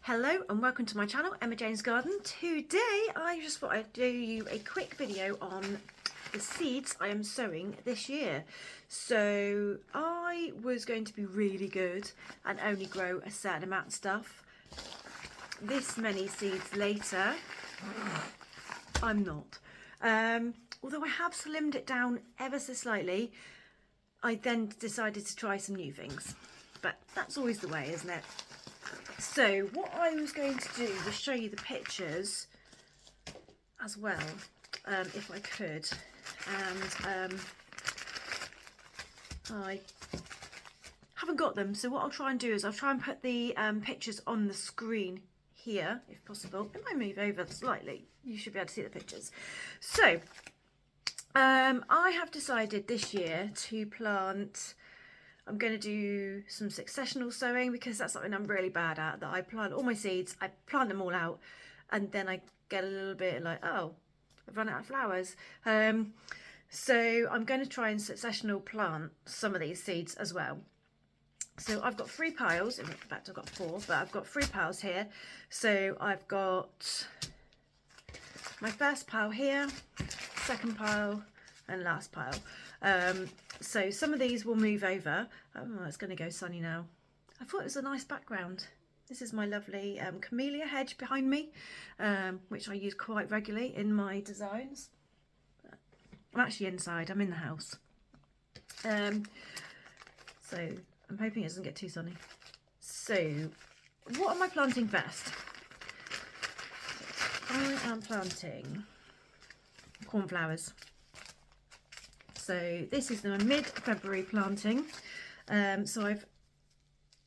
Hello and welcome to my channel, Emma Jane's Garden. Today I just thought I'd do you a quick video on the seeds I am sowing this year. So I was going to be really good and only grow a certain amount of stuff. This many seeds later, I'm not. Although I have slimmed it down ever so slightly, I then decided to try some new things. But that's always the way, isn't it? So what I was going to do was show you the pictures as well, if I could. And I haven't got them, so what I'll try and do is I'll try and put the pictures on the screen here, if possible. It might move over slightly. You should be able to see the pictures. So I have decided this year to plant. I'm going to do some successional sowing because that's something I'm really bad at. That I plant all my seeds, I plant them all out, and then I get a little bit like, oh, I've run out of flowers. So I'm going to try and successional plant some of these seeds as well. So I've got 3 piles. In fact, I've got 4, but I've got 3 piles here. So I've got my first pile here, second pile, and last pile. So some of these will move over. Oh, it's going to go sunny now. I thought it was a nice background. This is my lovely camellia hedge behind me, which I use quite regularly in my designs. I'm actually inside, I'm in the house. So I'm hoping it doesn't get too sunny. So what am I planting first? I am planting cornflowers. So this is the mid-February planting. So I've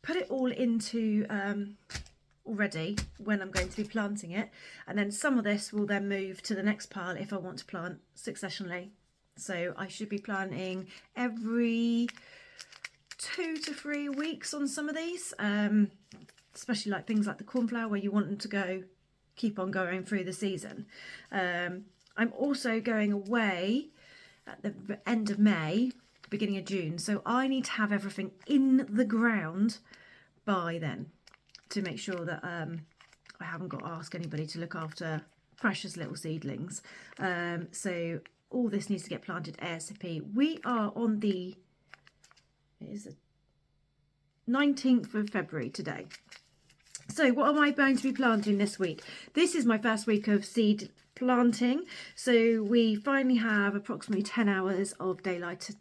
put it all into already when I'm going to be planting it. And then some of this will then move to the next pile if I want to plant successionally. So I should be planting every 2 to 3 weeks on some of these. Especially like things like the cornflower where you want them to keep on going through the season. I'm also going away at the end of May, beginning of June, so I need to have everything in the ground by then to make sure that I haven't got to ask anybody to look after precious little seedlings. So all this needs to get planted ASAP. We are on the 19th of February today. So what am I going to be planting this week? This is my first week of seed planting, so we finally have approximately 10 hours of daylight.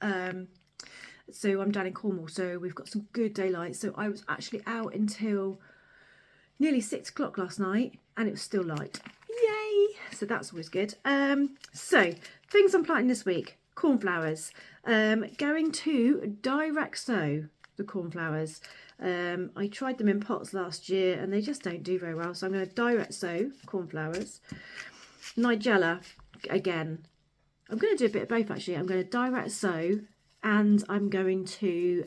So I'm down in Cornwall, so we've got some good daylight. So I was actually out until nearly 6 o'clock last night and it was still light. Yay! So that's always good. So things I'm planting this week: cornflowers. Going to direct sow the cornflowers. I tried them in pots last year and they just don't do very well, so I'm going to direct sow cornflowers. Nigella, again, I'm going to do a bit of both actually. I'm going to direct sow and I'm going to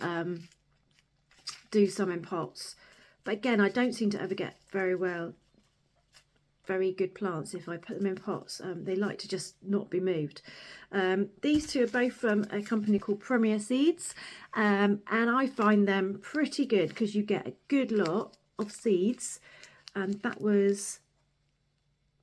do some in pots, but again I don't seem to ever get very good plants if I put them in pots. They like to just not be moved. These two are both from a company called Premier Seeds, and I find them pretty good because you get a good lot of seeds. And that was,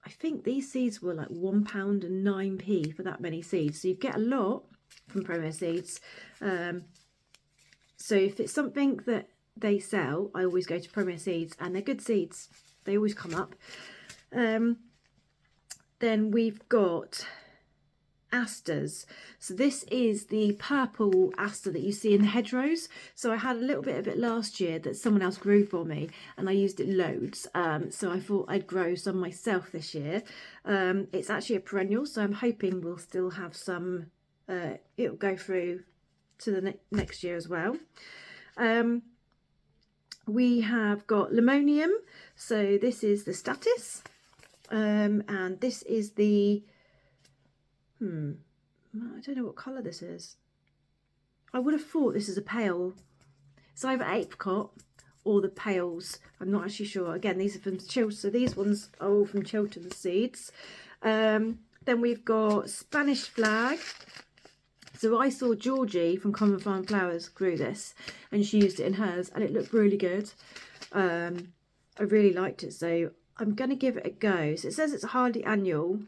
I think these seeds were like £1 and 9p for that many seeds. So you get a lot from Premier Seeds. So if it's something that they sell, I always go to Premier Seeds, and they're good seeds. They always come up. Then we've got asters. So this is the purple aster that you see in the hedgerows. So I had a little bit of it last year that someone else grew for me and I used it loads. So I thought I'd grow some myself this year. It's actually a perennial, so I'm hoping we'll still have some, it'll go through to the next year as well. We have got limonium. So this is the Statice. And this is the, I don't know what colour this is. I would have thought this is a pale. It's either apricot or the pales. I'm not actually sure. Again, these are from Chiltern. So these ones are all from Chiltern Seeds. Then we've got Spanish flag. So I saw Georgie from Common Farm Flowers grew this and she used it in hers and it looked really good. I really liked it, so I'm going to give it a go. So it says it's a hardly annual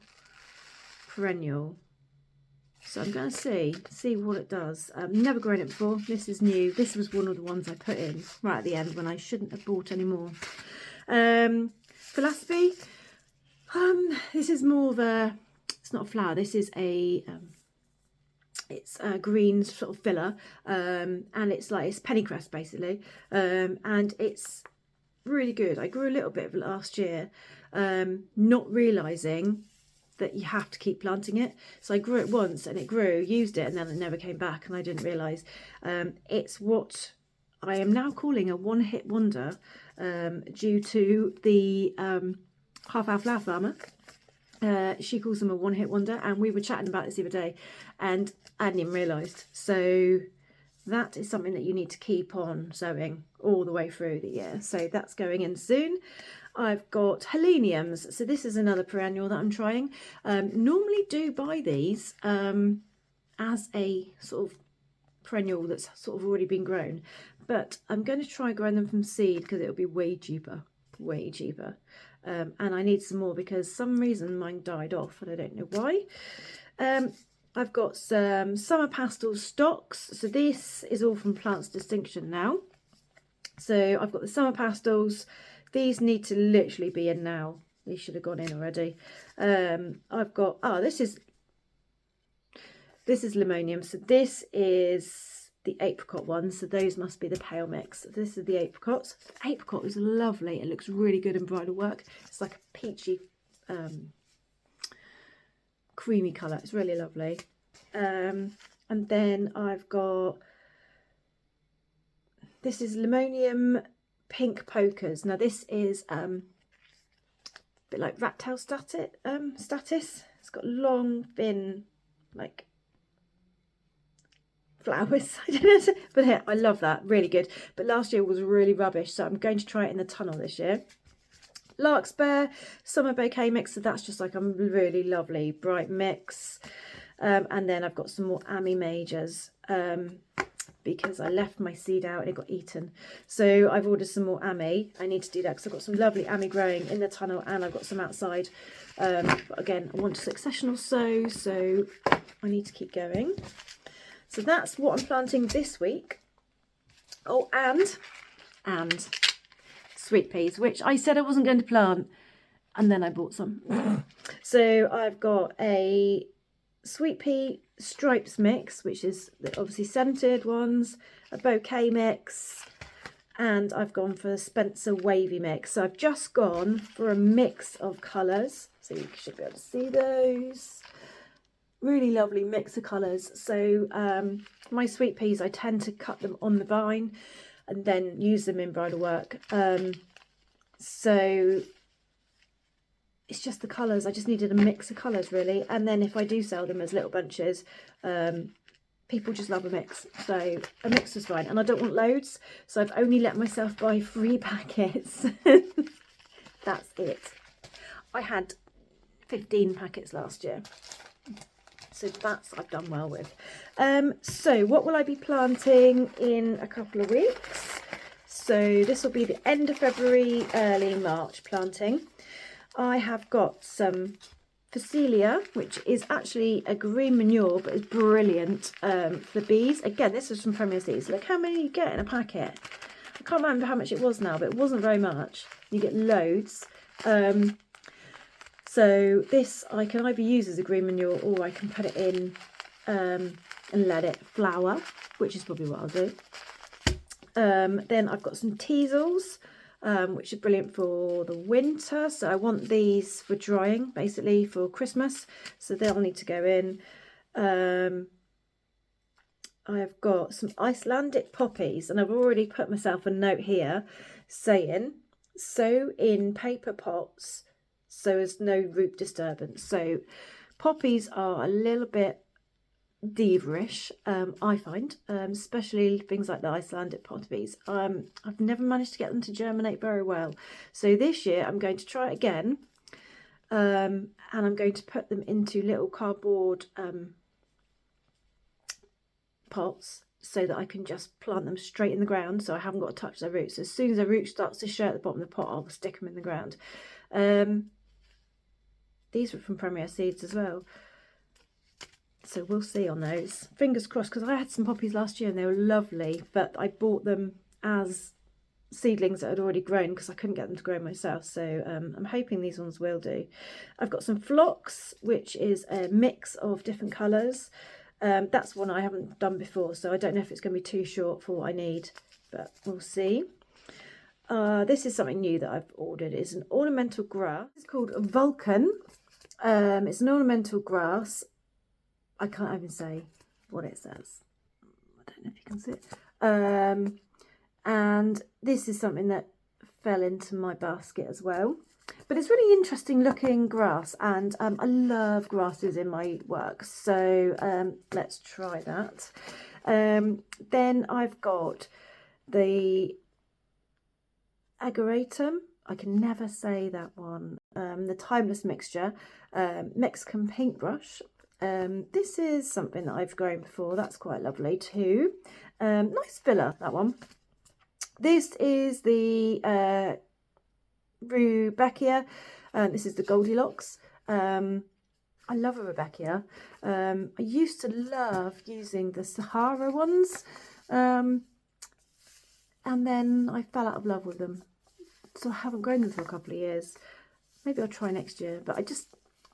perennial. So I'm going to see what it does. I've never grown it before. This is new. This was one of the ones I put in right at the end when I shouldn't have bought any more. Philosophy. This is more of a, it's not a flower. This is a, it's a green sort of filler. And it's like, it's pennycress basically. And it's really good. I grew a little bit of it last year, not realising that you have to keep planting it. So I grew it once and it grew, used it, and then it never came back, and I didn't realise. It's what I am now calling a one-hit wonder, due to the Half Hour Flower Farmer. She calls them a one-hit wonder, and we were chatting about this the other day and I hadn't even realised. So that is something that you need to keep on sowing all the way through the year. So that's going in soon. I've got heleniums. So this is another perennial that I'm trying. Normally do buy these as a sort of perennial that's sort of already been grown. But I'm going to try growing them from seed because it'll be way cheaper. Way cheaper. And I need some more because some reason mine died off and I don't know why. I've got some Summer Pastel stocks. So this is all from Plants Distinction now. So I've got the Summer Pastels. These need to literally be in now. These should have gone in already. I've got, this is Limonium. So this is the apricot one. So those must be the pale mix. This is the apricots. The apricot is lovely. It looks really good in bridal work. It's like a peachy, creamy colour. It's really lovely. And then I've got, this is Limonium Pink Pokers. Now this is a bit like rat tail status. It's got long, thin, like flowers. I don't know, but here, I love that. Really good. But last year was really rubbish, so I'm going to try it in the tunnel this year. Larkspur Summer Bouquet Mix. So that's just like a really lovely bright mix. And then I've got some more Ami Majors. Because I left my seed out and it got eaten. So I've ordered some more Ami. I need to do that because I've got some lovely Ami growing in the tunnel and I've got some outside. But again, I want a successional sow, so I need to keep going. So that's what I'm planting this week. Oh, and sweet peas, which I said I wasn't going to plant, and then I bought some. So I've got a sweet pea stripes mix, which is obviously scented ones, a bouquet mix, and I've gone for a Spencer wavy mix. So I've just gone for a mix of colours, so you should be able to see those. Really lovely mix of colours. So my sweet peas, I tend to cut them on the vine and then use them in bridal work. So it's just the colours. I just needed a mix of colours really. And then if I do sell them as little bunches, people just love a mix. So a mix was fine. And I don't want loads. So I've only let myself buy 3 packets. That's it. I had 15 packets last year. So that's I've done well with. So what will I be planting in a couple of weeks? So this will be the end of February, early March planting. I have got some Phacelia, which is actually a green manure, but is brilliant for bees. Again, this is from Premier Seeds. Look how many you get in a packet. I can't remember how much it was now, but it wasn't very much. You get loads. So this I can either use as a green manure or I can put it in and let it flower, which is probably what I'll do. Then I've got some teasels, which are brilliant for the winter. So I want these for drying, basically for Christmas. So they'll need to go in. I've got some Icelandic poppies, and I've already put myself a note here saying sow in paper pots so as no root disturbance. So poppies are a little bit diva-ish, I find, especially things like the Icelandic poppies. I've never managed to get them to germinate very well. So this year I'm going to try it again, and I'm going to put them into little cardboard pots so that I can just plant them straight in the ground, so I haven't got to touch their roots. As soon as their root starts to show at the bottom of the pot, I'll stick them in the ground. These were from Premier Seeds as well, so we'll see on those. Fingers crossed, because I had some poppies last year and they were lovely, but I bought them as seedlings that had already grown because I couldn't get them to grow myself. So I'm hoping these ones will do. I've got some phlox, which is a mix of different colours. That's one I haven't done before, so I don't know if it's going to be too short for what I need, but we'll see. This is something new that I've ordered. It's an ornamental grass. It's called Vulcan. It's an ornamental grass. I can't even say what it says. I don't know if you can see it. And this is something that fell into my basket as well. But it's really interesting looking grass, and I love grasses in my work. So let's try that. Then I've got the Ageratum. I can never say that one. The Timeless Mixture, Mexican paintbrush. This is something that I've grown before. That's quite lovely too. Nice filler, that one. This is the Rudbeckia. This is the Goldilocks. I love a Rudbeckia. I used to love using the Sahara ones, and then I fell out of love with them, so I haven't grown them for a couple of years. Maybe I'll try next year, but I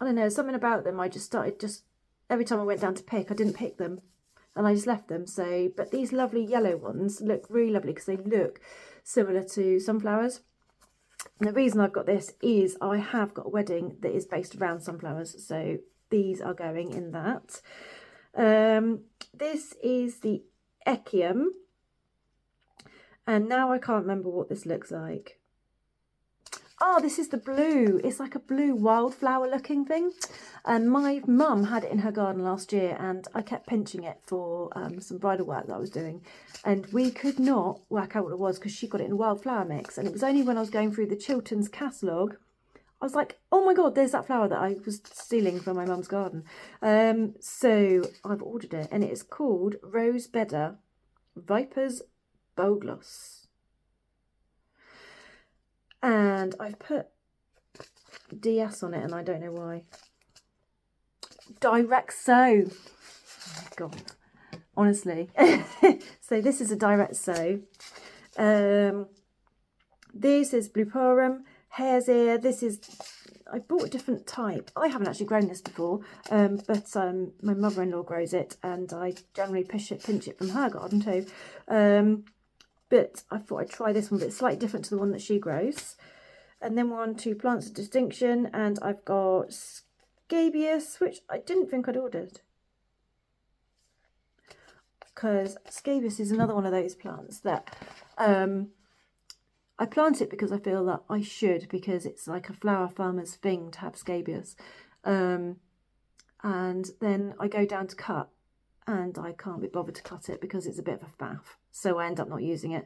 don't know, something about them. I just started, every time I went down to pick, I didn't pick them and I just left them. So, but these lovely yellow ones look really lovely because they look similar to sunflowers. And the reason I've got this is I have got a wedding that is based around sunflowers, so these are going in that. This is the Echium, and now I can't remember what this looks like. Oh, this is the blue. It's like a blue wildflower looking thing. And my mum had it in her garden last year, and I kept pinching it for some bridal work that I was doing. And we could not work out what it was because she got it in a wildflower mix. And it was only when I was going through the Chilterns catalogue, I was like, oh my God, there's that flower that I was stealing from my mum's garden. So I've ordered it, and it is called Rose Bedder Viper's Bogloss. And I've put DS on it, and I don't know why. Direct Sow. Oh my God. Honestly. So this is a Direct Sow. This is Blueporum, Hare's Ear. This is, I bought a different type. I haven't actually grown this before, but my mother-in-law grows it, and I generally pinch it from her garden too. But I thought I'd try this one, but it's slightly different to the one that she grows. And then we're on to Plants of Distinction, and I've got Scabious, which I didn't think I'd ordered. Because Scabious is another one of those plants that I plant it because I feel that I should, because it's like a flower farmer's thing to have Scabious. And then I go down to cut, and I can't be bothered to cut it because it's a bit of a faff. So I end up not using it.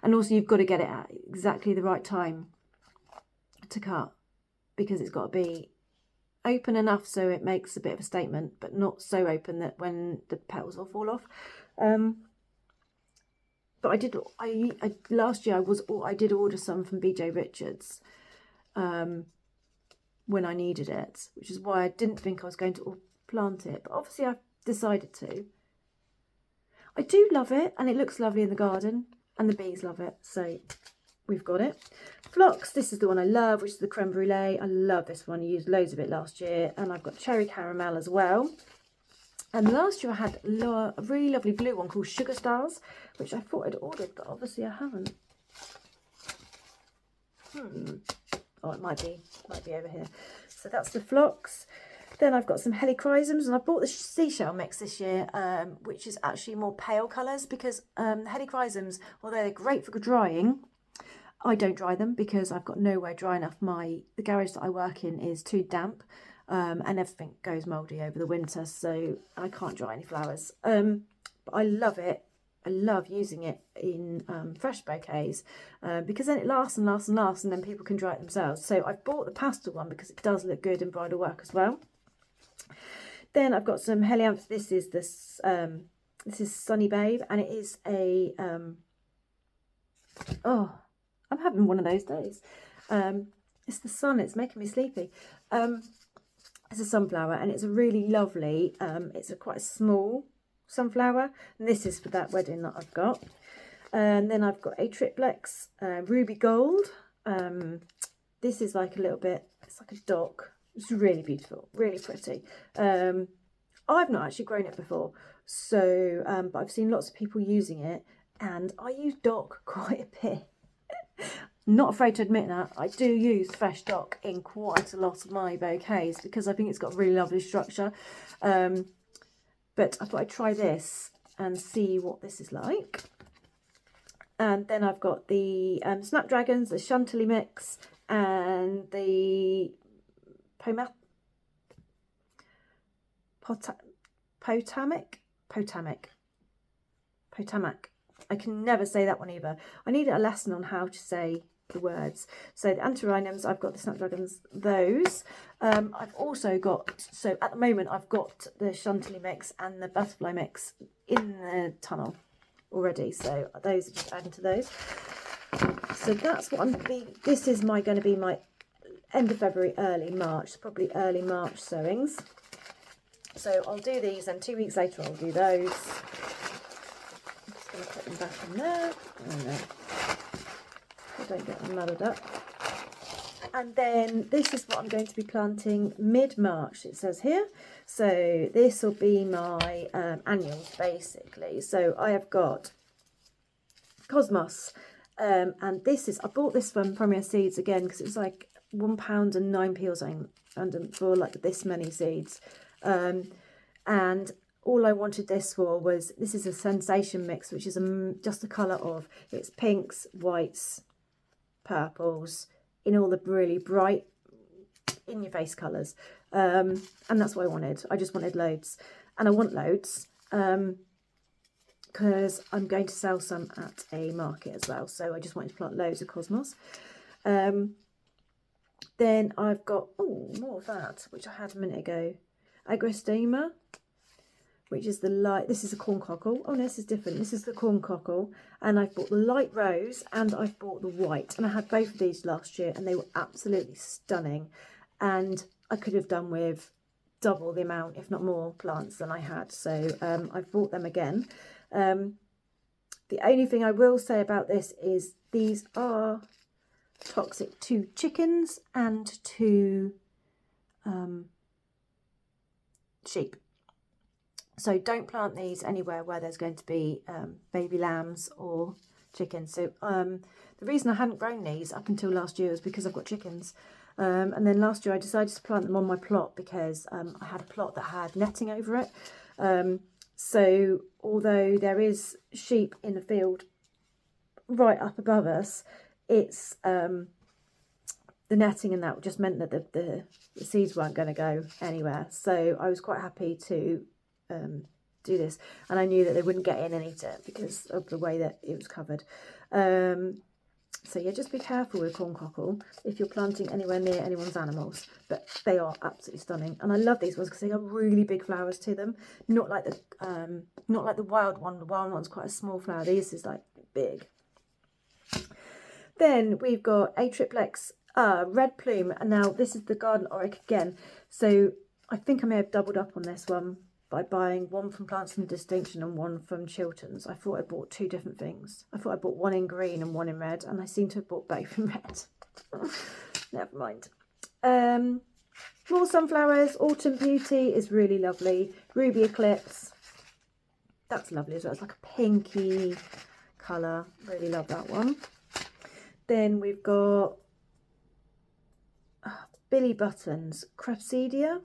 And also you've got to get it at exactly the right time to cut, because it's got to be open enough so it makes a bit of a statement, but not so open that when the petals will fall off. But last year I did order some from BJ Richards when I needed it, which is why I didn't think I was going to plant it, but obviously I've decided to. I do love it, and it looks lovely in the garden, and the bees love it, so we've got it. Phlox, this is the one I love, which is the Creme Brulee. I love this one. I used loads of it last year, and I've got Cherry Caramel as well. And last year I had a really lovely blue one called Sugar Stars, which I thought I'd ordered, but obviously I haven't. Oh, it might be over here. So that's the Phlox. Then I've got some Helichrysums, and I bought the seashell mix this year, which is actually more pale colours, because Helichrysums, although they're great for drying, I don't dry them because I've got nowhere dry enough. The garage that I work in is too damp, and everything goes mouldy over the winter, so I can't dry any flowers. But I love it. I love using it in fresh bouquets because then it lasts and lasts and lasts, and then people can dry it themselves. So I've bought the pastel one because it does look good in bridal work as well. Then I've got some Helianth. This is this This is Sunny Babe, and it is a, oh, I'm having one of those days. It's the sun, it's making me sleepy. It's a sunflower, and it's a really lovely, it's a quite a small sunflower, and this is for that wedding that I've got. And then I've got a triplex ruby gold. This is like a little bit, it's like a dock. It's really beautiful, really pretty. I've not actually grown it before, so but I've seen lots of people using it, and I use dock quite a bit. Not afraid to admit that. I do use fresh dock in quite a lot of my bouquets because I think it's got a really lovely structure. But I thought I'd try this and see what this is like. And then I've got the Snapdragons, the Chantilly mix, and the Potamic. I can never say that one either. I need a lesson on how to say the words. So the Antirrhinums, I've got the Snapdragons, those. I've also got, so at the moment I've got the Chantilly mix and the Butterfly mix in the tunnel already. So those are just adding to those. So that's what this is going to be my end of February, early March, probably early March sewings. So I'll do these, and 2 weeks later I'll do those. I'm just going to put them back in there. Oh no, I don't get them muddled up. And then this is what I'm going to be planting mid-March, it says here. So this will be my annuals, basically. So I have got Cosmos, and this is, I bought this from Premier Seeds again because it was like £1 and 9p or something, and for like this many seeds. And all I wanted this for was, this is a Sensation mix, which is just a colour of, it's pinks, whites, purples, in all the really bright, in your face colours. And that's what I wanted. I just wanted loads. And I want loads because I'm going to sell some at a market as well. So I just wanted to plant loads of Cosmos. Then I've got, oh, more of that, which I had a minute ago. Agrostema, which is the light, this is a corn cockle. Oh no, this is different. This is the corn cockle, and I've bought the light rose and I've bought the white, and I had both of these last year and they were absolutely stunning, and I could have done with double the amount, if not more, plants than I had. So I've bought them again. The only thing I will say about this is these are toxic to chickens and to sheep. So don't plant these anywhere where there's going to be baby lambs or chickens. So the reason I hadn't grown these up until last year was because I've got chickens. And then last year I decided to plant them on my plot because I had a plot that had netting over it. So although there is sheep in the field right up above us, it's the netting and that just meant that the seeds weren't going to go anywhere. So I was quite happy to do this, and I knew that they wouldn't get in and eat it because of the way that it was covered. So yeah, just be careful with corn cockle if you're planting anywhere near anyone's animals, but they are absolutely stunning. And I love these ones because they have really big flowers to them, not like the wild one. The wild one's quite a small flower. This is like big. Then we've got a triplex red plume, and now this is the Garden Auric again. So I think I may have doubled up on this one by buying one from Plants and Distinction and one from Chilton's. I thought I bought two different things. I thought I bought one in green and one in red, and I seem to have bought both in red. Never mind. More sunflowers. Autumn Beauty is really lovely. Ruby Eclipse, that's lovely as well. It's like a pinky colour. Really love that one. Then we've got Billy Button's Crepsidia.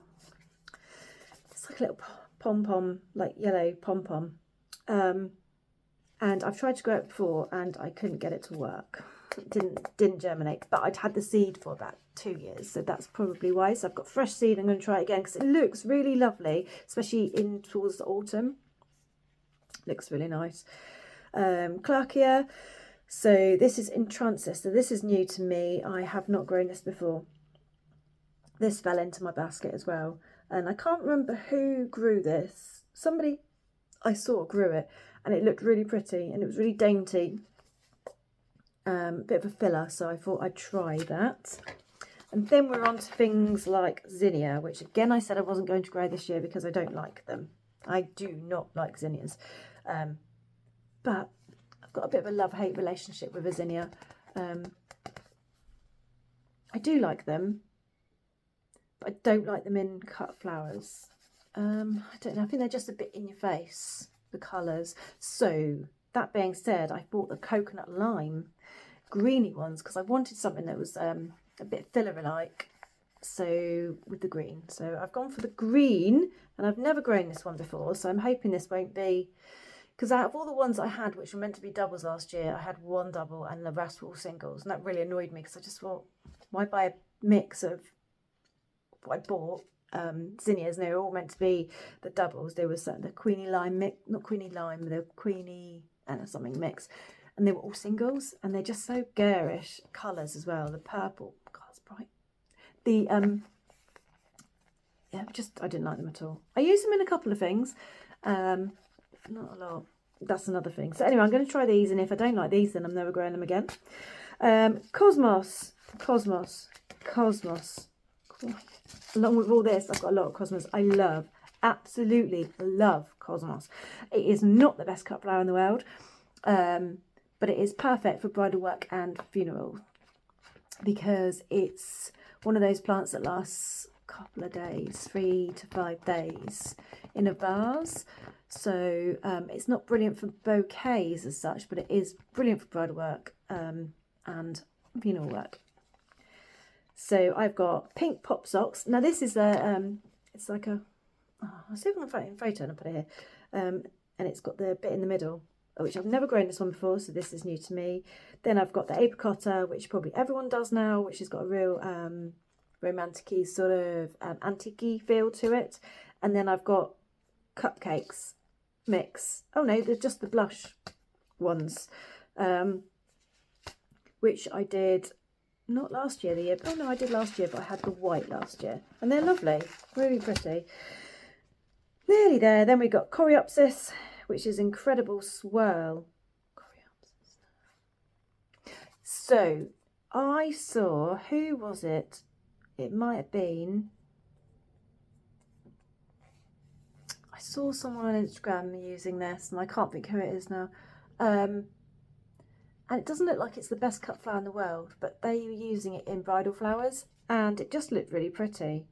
It's like a little pom-pom, like yellow pom-pom. And I've tried to grow it before and I couldn't get it to work. It didn't germinate, but I'd had the seed for about 2 years, so that's probably why. So I've got fresh seed. I'm going to try it again because it looks really lovely, especially in towards the autumn. Looks really nice. Clarkia. So this is Entrances. So this is new to me. I have not grown this before. This fell into my basket as well, and I can't remember who grew this. Somebody I sort of grew it, and it looked really pretty, and it was really dainty. Bit of a filler, so I thought I'd try that. And then we're on to things like zinnia, which again I said I wasn't going to grow this year because I don't like them. I do not like zinnias. But I've got a bit of a love-hate relationship with a zinnia. I do like them, but I don't like them in cut flowers. I don't know, I think they're just a bit in your face, the colours. So that being said, I bought the coconut lime greeny ones because I wanted something that was a bit filler-like, so with the green. So I've gone for the green, and I've never grown this one before, so I'm hoping this won't be, because out of all the ones I had which were meant to be doubles last year, I had one double and the rest were all singles, and that really annoyed me because I just thought, why buy a mix of what I bought? Zinnias, and they were all meant to be the doubles. They were the Queenie Lime mix, not Queenie Lime, the Queenie and something mix, and they were all singles, and they're just so garish colours as well. The purple, God, it's bright. The yeah, I didn't like them at all. I use them in a couple of things, not a lot. That's another thing. So anyway, I'm going to try these, and if I don't like these, then I'm never growing them again. Cosmos. Along with all this, I've got a lot of Cosmos. I absolutely love Cosmos. It is not the best cut flower in the world, but it is perfect for bridal work and funeral because it's one of those plants that lasts a couple of days, 3 to 5 days in a vase. So it's not brilliant for bouquets as such, but it is brilliant for bridal work and funeral work. So I've got pink pop socks. Now this is it's like a, I'll see if I can photo and I'll put it here. And it's got the bit in the middle, which I've never grown this one before, so this is new to me. Then I've got the apricotta, which probably everyone does now, which has got a real romantic-y sort of antique-y feel to it. And then I've got cupcakes mix. Oh no, they're just the blush ones, which I did not last year, the year. Oh no, I did last year, but I had the white last year, and they're lovely, really pretty. Nearly there. Then we got Coreopsis, which is incredible swirl. Coreopsis. So I saw, who was it? It might have been. I saw someone on Instagram using this, and I can't think who it is now. And it doesn't look like it's the best cut flower in the world, but they were using it in bridal flowers, and it just looked really pretty.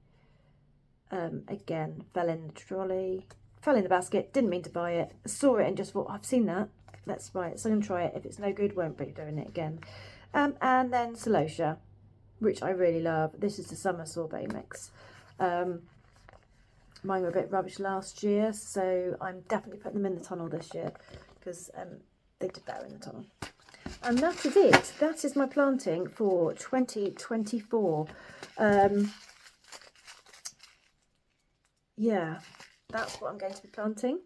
Again, fell in the trolley, fell in the basket, didn't mean to buy it, saw it and just thought, I've seen that, let's buy it. So I'm going to try it. If it's no good, won't be doing it again. And then Celosia, which I really love. This is the summer sorbet mix. Mine were a bit rubbish last year, so I'm definitely putting them in the tunnel this year because they did better in the tunnel. And that is it. That is my planting for 2024. Yeah, that's what I'm going to be planting.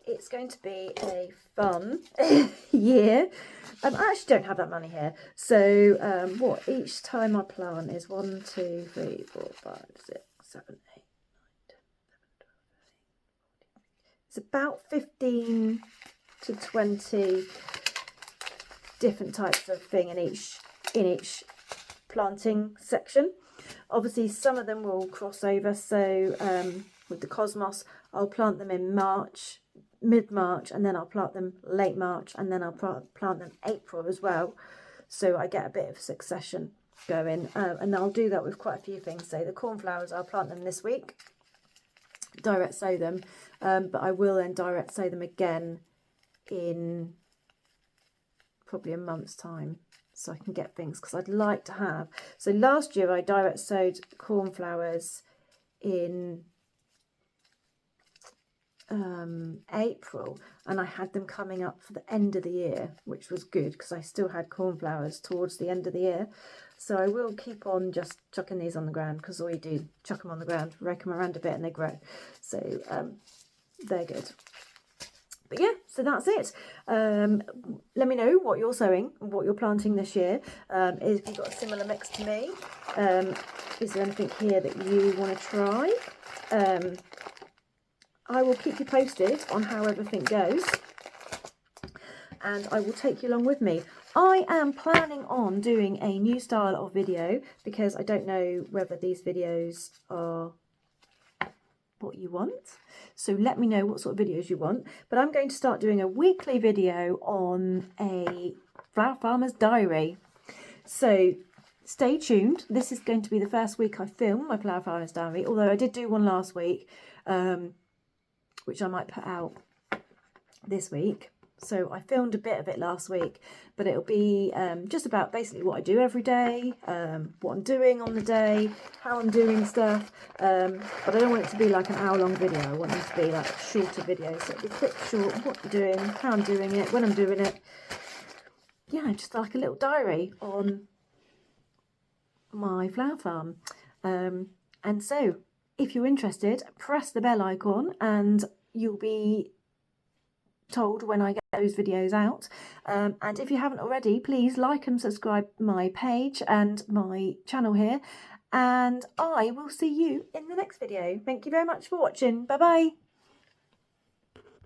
It's going to be a fun year. I actually don't have that many here. So what each time I plant is 1, 2, 3, 4, 5, 6, 7, 8, 9, 10, 11, 12, 13, 14. It's about 15 to 20 different types of thing in each planting section. Obviously some of them will cross over, so with the Cosmos I'll plant them in March, mid-March, and then I'll plant them late March, and then I'll plant them April as well, so I get a bit of succession going, and I'll do that with quite a few things. So the cornflowers, I'll plant them this week, direct sow them, but I will then direct sow them again in probably a month's time, so I can get things, because I'd like to have, so last year I direct sowed cornflowers in April, and I had them coming up for the end of the year, which was good because I still had cornflowers towards the end of the year. So I will keep on just chucking these on the ground, because all you do, chuck them on the ground, rake them around a bit, and they grow. So they're good. But yeah, so that's it. Let me know what you're sowing, what you're planting this year. If you've got a similar mix to me, is there anything here that you want to try? I will keep you posted on how everything goes, and I will take you along with me. I am planning on doing a new style of video because I don't know whether these videos are what you want. So let me know what sort of videos you want. But I'm going to start doing a weekly video on a flower farmer's diary. So stay tuned. This is going to be the first week I film my flower farmer's diary, although I did do one last week, which I might put out this week. So I filmed a bit of it last week, but it'll be just about basically what I do every day, what I'm doing on the day, how I'm doing stuff. But I don't want it to be like an hour-long video. I want them to be like shorter videos. So it'll be quick, short, what I'm doing, how I'm doing it, when I'm doing it. Yeah, just like a little diary on my flower farm. And so if you're interested, press the bell icon and you'll be told when I get those videos out. And if you haven't already, please like and subscribe my page and my channel here, and I will see you in the next video. Thank you very much for watching. Bye bye.